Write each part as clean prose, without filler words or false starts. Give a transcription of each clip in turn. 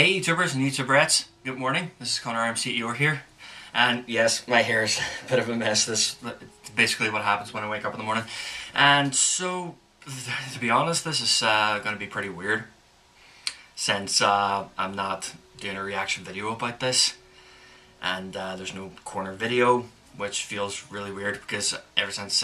Hey YouTubers and YouTuberettes, good morning. This is ConorArmCEO here. And yes, my hair's a bit of a mess. This is basically what happens when I wake up in the morning. And so, to be honest, this is going to be pretty weird. Since I'm not doing a reaction video about this. And there's no corner video, which feels really weird because ever since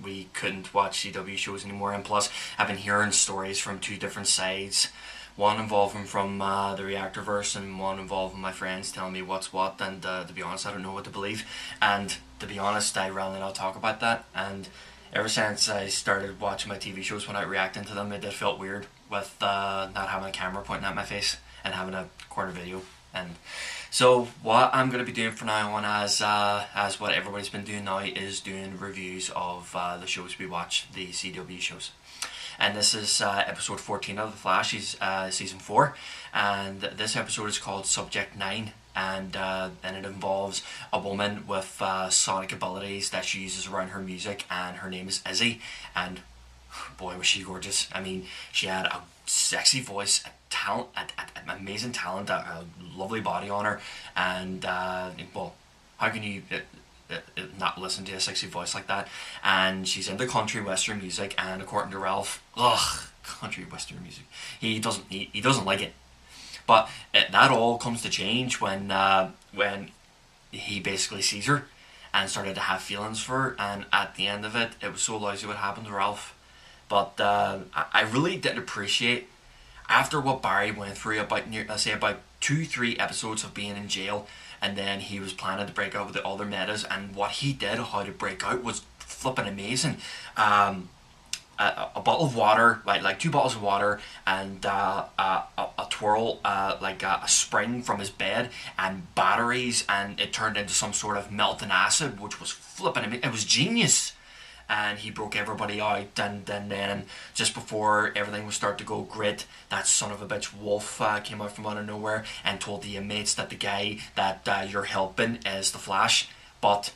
we couldn't watch CW shows anymore. And plus, I've been hearing stories from two different sides. One involving from the Reactorverse and one involving my friends telling me what's what, and to be honest I don't know what to believe, and to be honest I rather not talk about that. And ever since I started watching my TV shows without reacting to them, it did felt weird with not having a camera pointing at my face and having a corner video. And so what I'm going to be doing from now on, as what everybody's been doing now, is doing reviews of the shows we watch, the CW shows. And this is episode 14 of The Flash, season 4, and this episode is called Subject 9, and it involves a woman with sonic abilities that she uses around her music, and her name is Izzy, and boy was she gorgeous. I mean, she had a sexy voice, a talent, an amazing talent, a lovely body on her, and well, how can you not listen to a sexy voice like that? And she's into country western music, and according to Ralph, country western music, he doesn't like it. But that all comes to change when he basically sees her and started to have feelings for her, and at the end of it, it was so lousy what happened to Ralph. But I really didn't appreciate, after what Barry went through about 2-3 episodes of being in jail, and then he was planning to break out with the other metas, and what he did, how to break out, was flipping amazing. A bottle of water, like 2 bottles of water, and a twirl, like a spring from his bed, and batteries, and it turned into some sort of melting acid, which was flipping amazing. It was genius. And he broke everybody out, and then just before everything was starting to go great, that son of a bitch Wolf came out from out of nowhere and told the inmates that the guy that you're helping is the Flash. But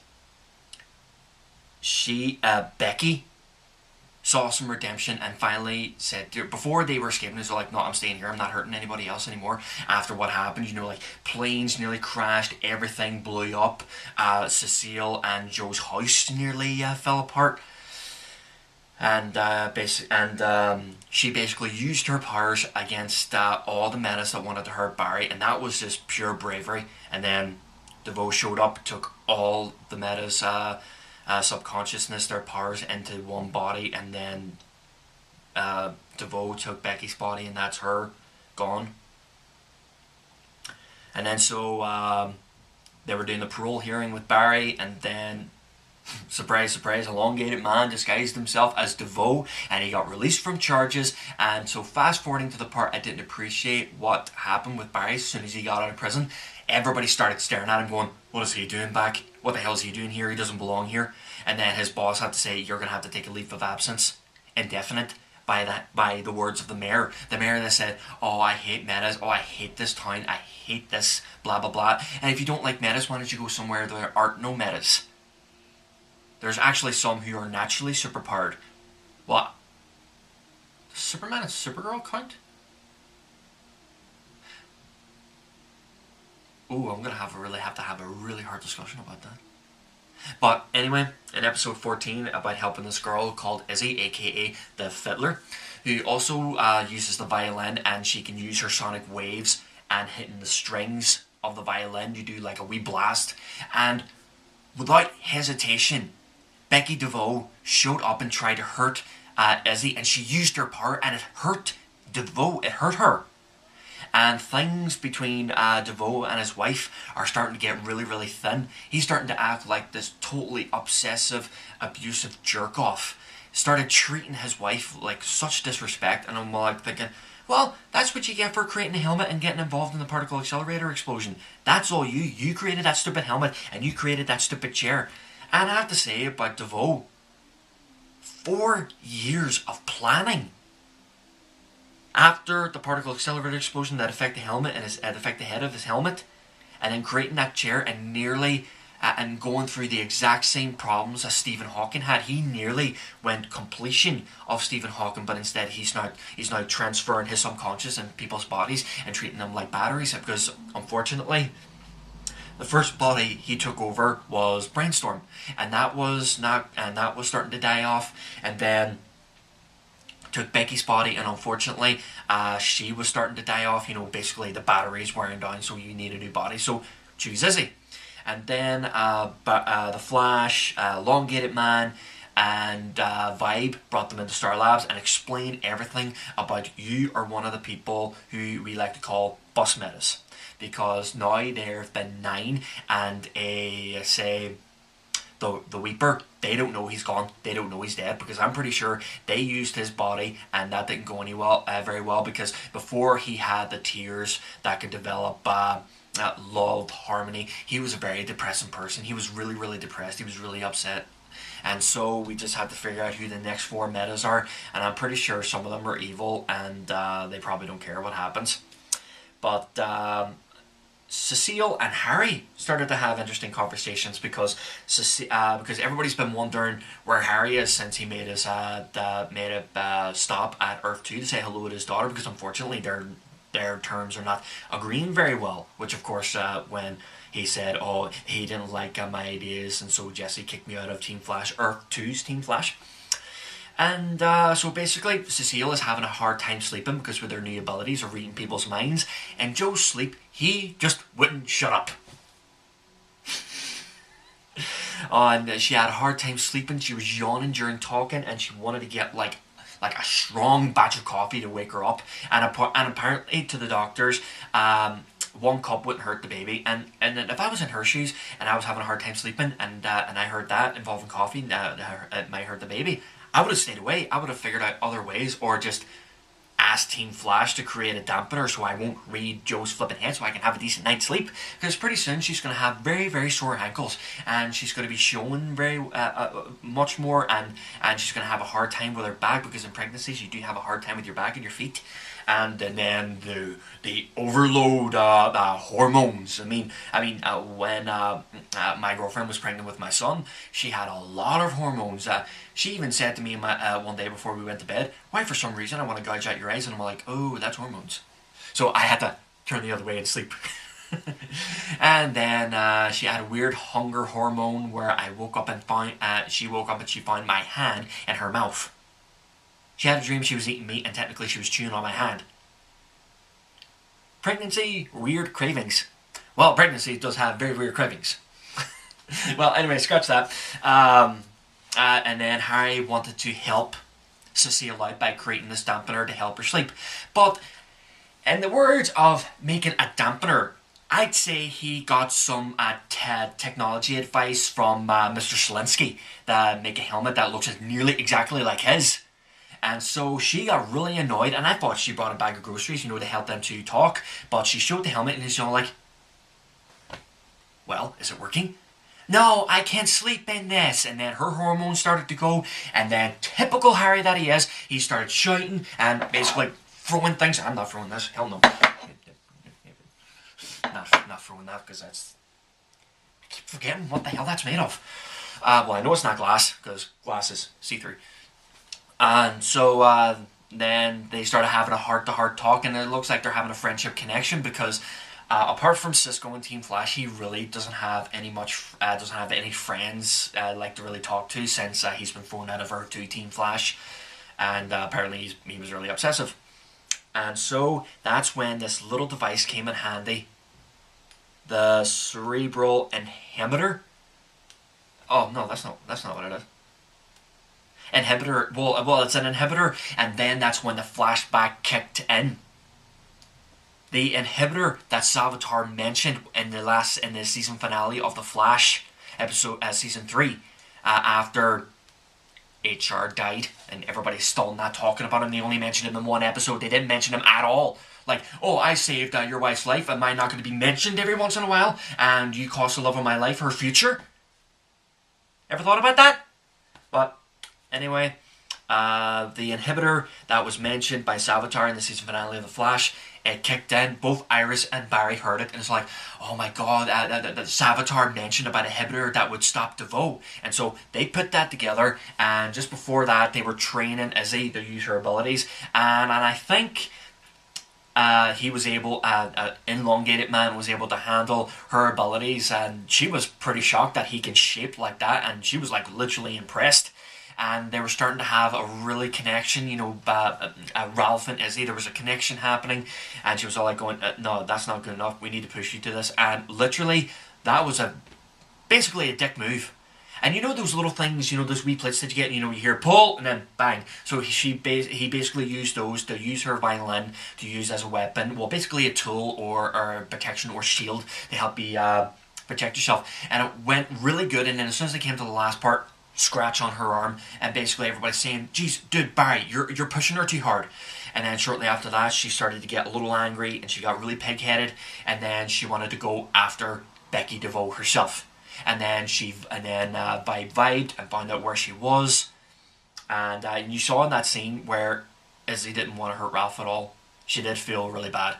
she, Becky, saw some redemption and finally said, before they were escaping, they were like, no, I'm staying here, I'm not hurting anybody else anymore. After what happened, you know, like planes nearly crashed, everything blew up, Cecile and Joe's house nearly fell apart, and she basically used her powers against all the menace that wanted to hurt Barry, and that was just pure bravery. And then DeVoe showed up, took all the meta's subconsciousness, their powers, into one body, and then DeVoe took Becky's body, and that's her gone. And then so they were doing the parole hearing with Barry, and then surprise, surprise, elongated man disguised himself as DeVoe, and he got released from charges. And so fast forwarding to the part I didn't appreciate what happened with Barry as soon as he got out of prison, everybody started staring at him going, what is he doing back? What the hell is he doing here? He doesn't belong here. And then his boss had to say, you're going to have to take a leave of absence, indefinite, by the words of the mayor. The mayor that said, oh, I hate metas, oh, I hate this town, I hate this, blah, blah, blah. And if you don't like metas, why don't you go somewhere there aren't no metas? There's actually some who are naturally superpowered. What? Does Superman and Supergirl count? Ooh, I'm gonna have to have a really hard discussion about that. But anyway, in episode 14, about helping this girl called Izzy, aka the Fiddler, who also uses the violin, and she can use her sonic waves and hitting the strings of the violin. You do like a wee blast, and without hesitation, Becky DeVoe showed up and tried to hurt Izzy, and she used her power, and it hurt DeVoe. It hurt her. And things between DeVoe and his wife are starting to get really, really thin. He's starting to act like this totally obsessive, abusive jerk-off. Started treating his wife like such disrespect, and I'm like thinking, well, that's what you get for creating a helmet and getting involved in the particle accelerator explosion. That's all you. You created that stupid helmet, and you created that stupid chair. And I have to say about DeVoe, 4 years of planning. After the particle accelerator explosion that affected the helmet and affected the head of his helmet, and then creating that chair and nearly and going through the exact same problems as Stephen Hawking had. He nearly went completion of Stephen Hawking, but instead he's now transferring his subconscious in people's bodies and treating them like batteries, because unfortunately the first body he took over was Brainstorm, and that was starting to die off, and then took Becky's body, and unfortunately she was starting to die off. Basically the batteries wearing down, so you need a new body, so choose Izzy. And then the Flash, Elongated Man, and Vibe brought them into Star Labs and explained everything about you are one of the people who we like to call bus metas, because now there have been 9, and say the Weeper, they don't know he's gone, they don't know he's dead, because I'm pretty sure they used his body and that didn't go very well, because before he had the tears that could develop love, harmony, he was a very depressing person. He was really, really depressed, he was really upset. And so we just had to figure out who the next 4 metas are, and I'm pretty sure some of them are evil, and they probably don't care what happens. But Cecile and Harry started to have interesting conversations, because everybody's been wondering where Harry is since he made his stop at Earth 2 to say hello to his daughter, because unfortunately their terms are not agreeing very well, which of course when he said, oh, he didn't like my ideas, and so Jesse kicked me out of Team Flash, Earth 2's Team Flash. And so basically Cecile is having a hard time sleeping because with their new abilities of reading people's minds, and Joe's sleep, he just wouldn't shut up. And she had a hard time sleeping, she was yawning during talking, and she wanted to get like a strong batch of coffee to wake her up, and apparently to the doctors, 1 cup wouldn't hurt the baby, and if I was in her shoes and I was having a hard time sleeping, and I heard that involving coffee, it might hurt the baby, I would have stayed away. I would have figured out other ways, or just asked Team Flash to create a dampener so I won't read Joe's flipping head, so I can have a decent night's sleep, because pretty soon she's going to have very, very sore ankles, and she's going to be showing very much more, and she's going to have a hard time with her back, because in pregnancies you do have a hard time with your back and your feet. And then the overload hormones. I mean, when my girlfriend was pregnant with my son, she had a lot of hormones. She even said to me one day before we went to bed, "Why, for some reason I want to gouge out your eyes," and I'm like, "Oh, that's hormones." So I had to turn the other way and sleep. And then she had a weird hunger hormone where I woke up and she woke up and she found my hand in her mouth. She had a dream she was eating meat, and technically she was chewing on my hand. Pregnancy, weird cravings. Well, pregnancy does have very weird cravings. Well, anyway, scratch that. And then Harry wanted to help Cecile out by creating this dampener to help her sleep. But in the words of making a dampener, I'd say he got some technology advice from Mr. Selinsky to make a helmet that looks nearly exactly like his. And so she got really annoyed, and I thought she brought a bag of groceries, to help them to talk, but she showed the helmet and he's like, "Well, is it working?" "No, I can't sleep in this." And then her hormones started to go, and then typical Harry that he is, he started shouting and basically throwing things. I'm not throwing this, hell no. Not throwing that, because that's... I keep forgetting what the hell that's made of. Well, I know it's not glass, because glass is see-through. And so then they started having a heart-to-heart talk, and it looks like they're having a friendship connection, because apart from Cisco and Team Flash, he really doesn't have any friends like to really talk to, since he's been thrown out of Earth 2 Team Flash, and apparently he was really obsessive. And so that's when this little device came in handy, the cerebral inhibitor. Oh no, that's not what it is. Inhibitor, well, it's an inhibitor, and then that's when the flashback kicked in. The inhibitor that Salvatore mentioned in the season finale of The Flash episode, season 3, after HR died, and everybody's still not talking about him. They only mentioned him in one episode. They didn't mention him at all. Like, "Oh, I saved your wife's life. Am I not going to be mentioned every once in a while? And you cost the love of my life her future?" Ever thought about that? But anyway, the inhibitor that was mentioned by Savitar in the season finale of The Flash, it kicked in. Both Iris and Barry heard it, and it's like, oh my god, Savitar mentioned about a inhibitor that would stop DeVoe. And so they put that together, and just before that, they were training Izzy to use her abilities. And I think he was able, Elongated Man was able to handle her abilities, and she was pretty shocked that he can shape like that, and she was like literally impressed. And they were starting to have a really connection, Ralph and Izzy, there was a connection happening, and she was all like going, no, that's not good enough, we need to push you to this. And literally, that was basically a dick move. And you know those little things, those wee plates that you get, you hear pull, and then bang. So he basically used those to use her violin, to use as a weapon, well, basically a tool or protection or shield to help you protect yourself. And it went really good, and then as soon as they came to the last part, scratch on her arm, and basically everybody's saying, geez, dude, Barry, you're pushing her too hard. And then shortly after that, she started to get a little angry, and she got really pig-headed, and then she wanted to go after Becky DeVoe herself. And then Vibe vibed and found out where she was, and you saw in that scene where Izzy didn't want to hurt Ralph at all. She did feel really bad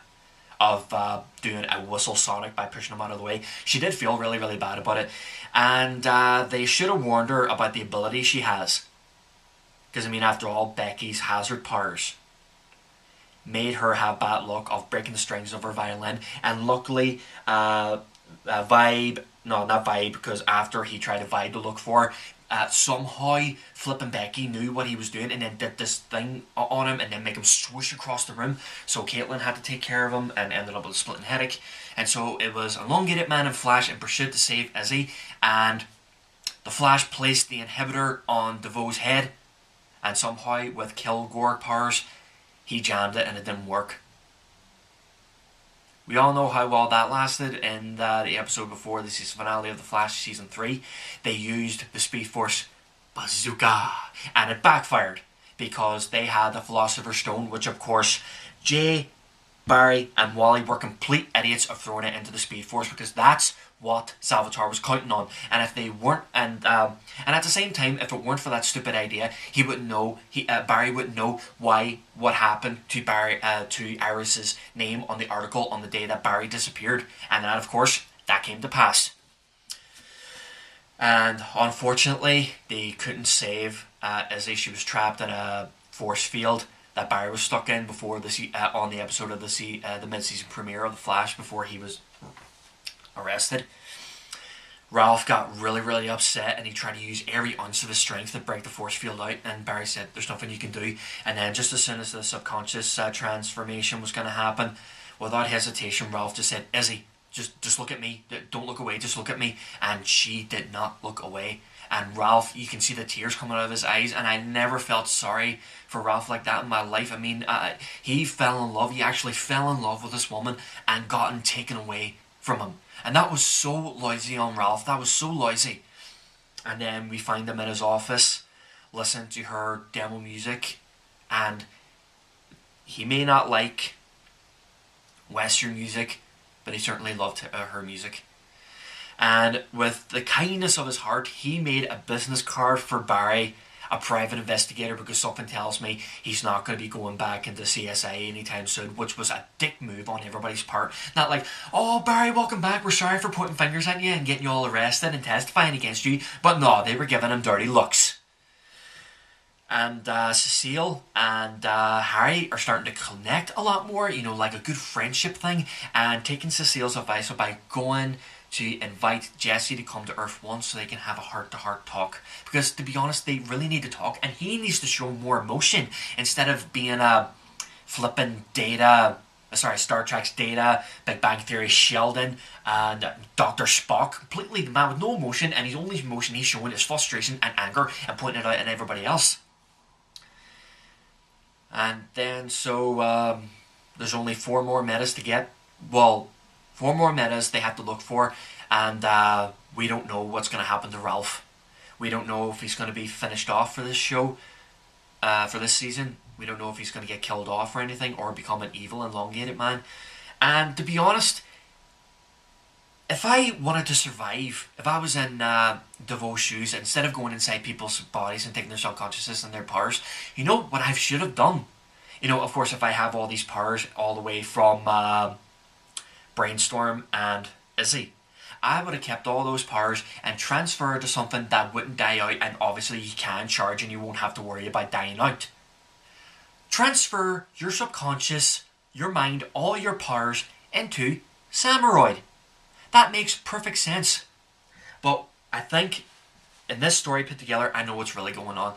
of doing a whistle sonic by pushing him out of the way. She did feel really, really bad about it. And they should have warned her about the ability she has. Because, after all, Becky's hazard powers made her have bad luck of breaking the strings of her violin. And luckily, Vibe, no, not Vibe, because after he tried to Vibe to look for her, somehow flipping Becky knew what he was doing and then did this thing on him and then make him swoosh across the room. So Caitlin had to take care of him and ended up with a splitting headache. And so it was Elongated Man and Flash in pursuit to save Izzy, and the Flash placed the inhibitor on DeVoe's head, and somehow with Kilgore powers he jammed it and it didn't work. We all know how well that lasted. In the episode before the season finale of The Flash Season 3, they used the Speed Force bazooka, and it backfired because they had the Philosopher's Stone, which of course Jay, Barry and Wally were complete idiots of throwing it into the Speed Force, because that's what Savitar was counting on. And if they weren't, and at the same time, if it weren't for that stupid idea, he wouldn't know. Barry wouldn't know what happened to Iris's name on the article on the day that Barry disappeared. And then, of course, that came to pass. And unfortunately, they couldn't save Izzy. She was trapped in a force field that Barry was stuck in before on the episode of the mid-season premiere of The Flash, before he was arrested. Ralph got really, really upset, and he tried to use every ounce of his strength to break the force field out, and Barry said, there's nothing you can do. And then just as soon as the subconscious transformation was going to happen, without hesitation, Ralph just said, Izzy, just look at me, don't look away, just look at me. And she did not look away. And Ralph, you can see the tears coming out of his eyes, and I never felt sorry for Ralph like that in my life. He fell in love, he actually fell in love with this woman and gotten taken away from him. And that was so lousy on Ralph, that was so lousy. And then we find him in his office, listening to her demo music, and he may not like Western music, but he certainly loved her music. And with the kindness of his heart, he made a business card for Barry, a private investigator, because something tells me he's not going to be going back into CSI anytime soon, which was a dick move on everybody's part. Not like, oh, Barry, welcome back, we're sorry for pointing fingers at you and getting you all arrested and testifying against you. But no, they were giving him dirty looks. And Cecile and Harry are starting to connect a lot more, like a good friendship thing, and taking Cecile's advice by going to invite Jesse to come to Earth once so they can have a heart-to-heart talk. Because, to be honest, they really need to talk, and he needs to show more emotion instead of being a flippin' Star Trek's Data, Big Bang Theory Sheldon, and Dr. Spock. Completely the man with no emotion, and his only emotion he's showing is frustration and anger and pointing it out at everybody else. And then, so, there's only 4 more metas to get. Well, 4 more metas they have to look for, and we don't know what's going to happen to Ralph. We don't know if he's going to be finished off for this show, for this season. We don't know if he's going to get killed off or anything, or become an evil Elongated Man. And to be honest, if I wanted to survive, if I was in DeVoe's shoes, instead of going inside people's bodies and taking their subconsciousness and their powers, you know what I should have done? You know, of course, if I have all these powers all the way from Brainstorm and Izzy, I would have kept all those powers and transferred to something that wouldn't die out, and obviously you can charge and you won't have to worry about dying out. Transfer your subconscious, your mind, all your powers into Samuroid. That makes perfect sense. But I think in this story put together, I know what's really going on.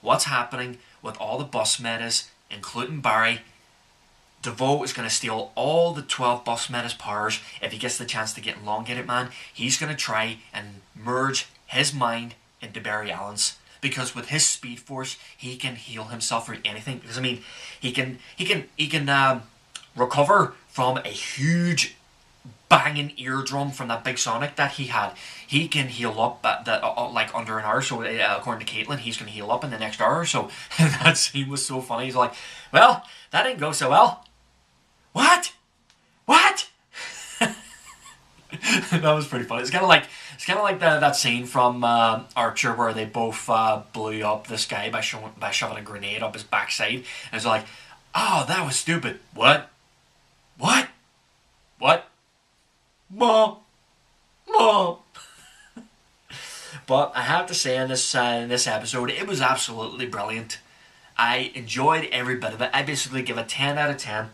What's happening with all the bus metas, including Barry. DeVoe is going to steal all the 12 bus metas powers. If he gets the chance to get Elongated Man, he's going to try and merge his mind into Barry Allen's. Because with his Speed Force, he can heal himself for anything. Because I mean, he can recover from a huge banging eardrum from that big Sonic that he had. He can heal up like under an hour. So according to Caitlin, he's going to heal up in the next hour or so. That scene was so funny. He's like, well, that didn't go so well. What? That was pretty funny. It's kind of like that scene from Archer where they both blew up this guy by shoving a grenade up his backside, and it's like, oh, that was stupid. What? Mom. But I have to say, in this episode, it was absolutely brilliant. I enjoyed every bit of it. I basically give it 10 out of 10.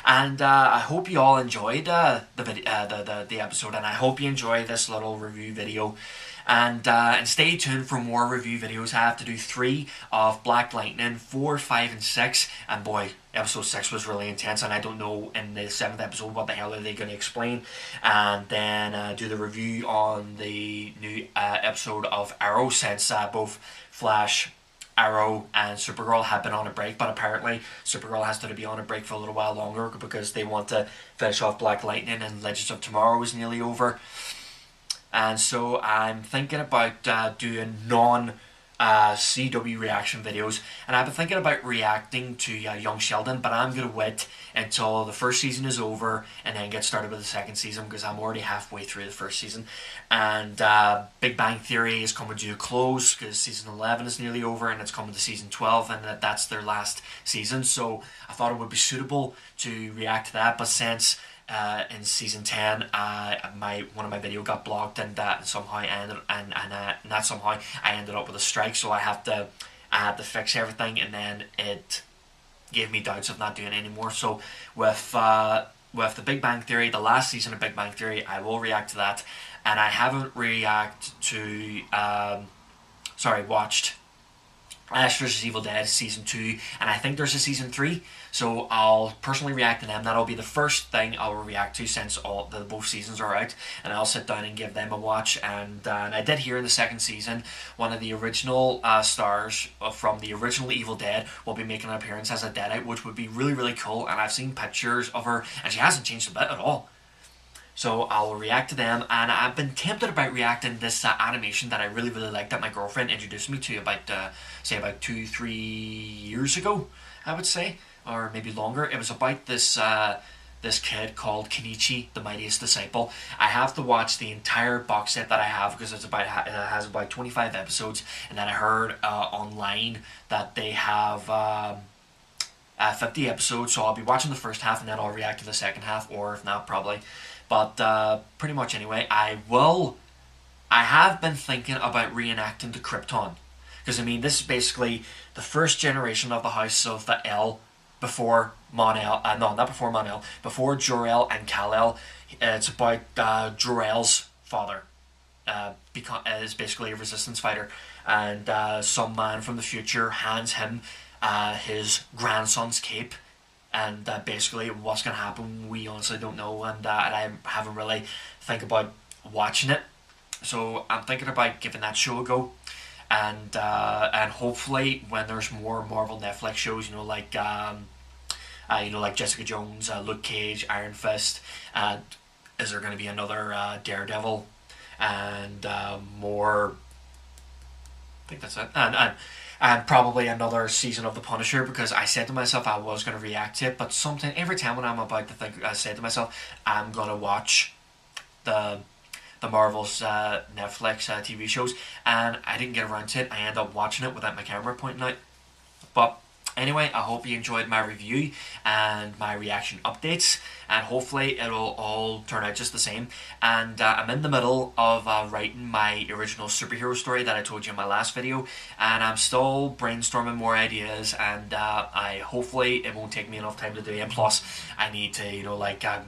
And I hope you all enjoyed the episode, and I hope you enjoy this little review video. And stay tuned for more review videos. I have to do 3 of Black Lightning, 4, 5, and 6. And boy, episode 6 was really intense, and I don't know in the 7th episode what the hell are they going to explain. And then do the review on the new episode of Arrow, since both Flash, Arrow and Supergirl have been on a break, but apparently Supergirl has to be on a break for a little while longer because they want to finish off Black Lightning, and Legends of Tomorrow is nearly over. And so I'm thinking about doing CW reaction videos, and I've been thinking about reacting to Young Sheldon, but I'm going to wait until the first season is over and then get started with the second season, because I'm already halfway through the first season. And Big Bang Theory is coming to a close because season 11 is nearly over, and it's coming to season 12, and that's their last season. So I thought it would be suitable to react to that, but since in season 10 one of my video got blocked, and somehow I ended up with a strike, so I had to fix everything, and then it gave me doubts of not doing it anymore. So with the Big Bang Theory, the last season of Big Bang Theory, I will react to that. And I haven't watched Ash vs. Evil Dead season 2, and I think there's a season 3, so I'll personally react to them. That'll be the first thing I'll react to since both seasons are out, and I'll sit down and give them a watch. And I did hear in the second season, one of the original stars from the original Evil Dead will be making an appearance as a Deadite, which would be really, really cool, and I've seen pictures of her, and she hasn't changed a bit at all. So I'll react to them, and I've been tempted about reacting this animation that I really, really liked, that my girlfriend introduced me to about 2-3 years ago, I would say, or maybe longer. It was about this kid called Kenichi, the Mightiest Disciple. I have to watch the entire box set that I have, because it has about 25 episodes, and then I heard online that they have 50 episodes, so I'll be watching the first half, and then I'll react to the second half, or if not, probably. But pretty much anyway, I have been thinking about reenacting the Krypton. Because, I mean, this is basically the first generation of the House of the El before Mon-El. Not before Mon-El. Before Jor-El and Kal-El. It's about Jor-El's father. Is basically a resistance fighter. And some man from the future hands him his grandson's cape. And basically what's going to happen, we honestly don't know, and I haven't really think about watching it. So I'm thinking about giving that show a go, and hopefully when there's more Marvel Netflix shows, like Jessica Jones, Luke Cage, Iron Fist, is there going to be another Daredevil, and more? I think that's it, and probably another season of The Punisher, because I said to myself I was going to react to it, but every time when I'm about to think, I said to myself, I'm going to watch the Marvel's Netflix TV shows, and I didn't get around to it. I ended up watching it without my camera pointing out. But anyway, I hope you enjoyed my review and my reaction updates, and hopefully it'll all turn out just the same. And I'm in the middle of writing my original superhero story that I told you in my last video, and I'm still brainstorming more ideas, and I hopefully it won't take me enough time to do it. And plus, I need to,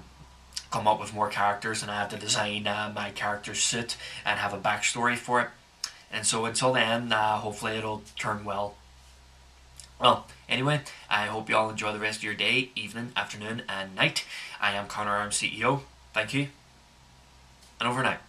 come up with more characters, and I have to design my character's suit and have a backstory for it. And so until then, hopefully it'll turn well. Well, anyway, I hope you all enjoy the rest of your day, evening, afternoon, and night. I am ConorArmCEO. Thank you, and over and out.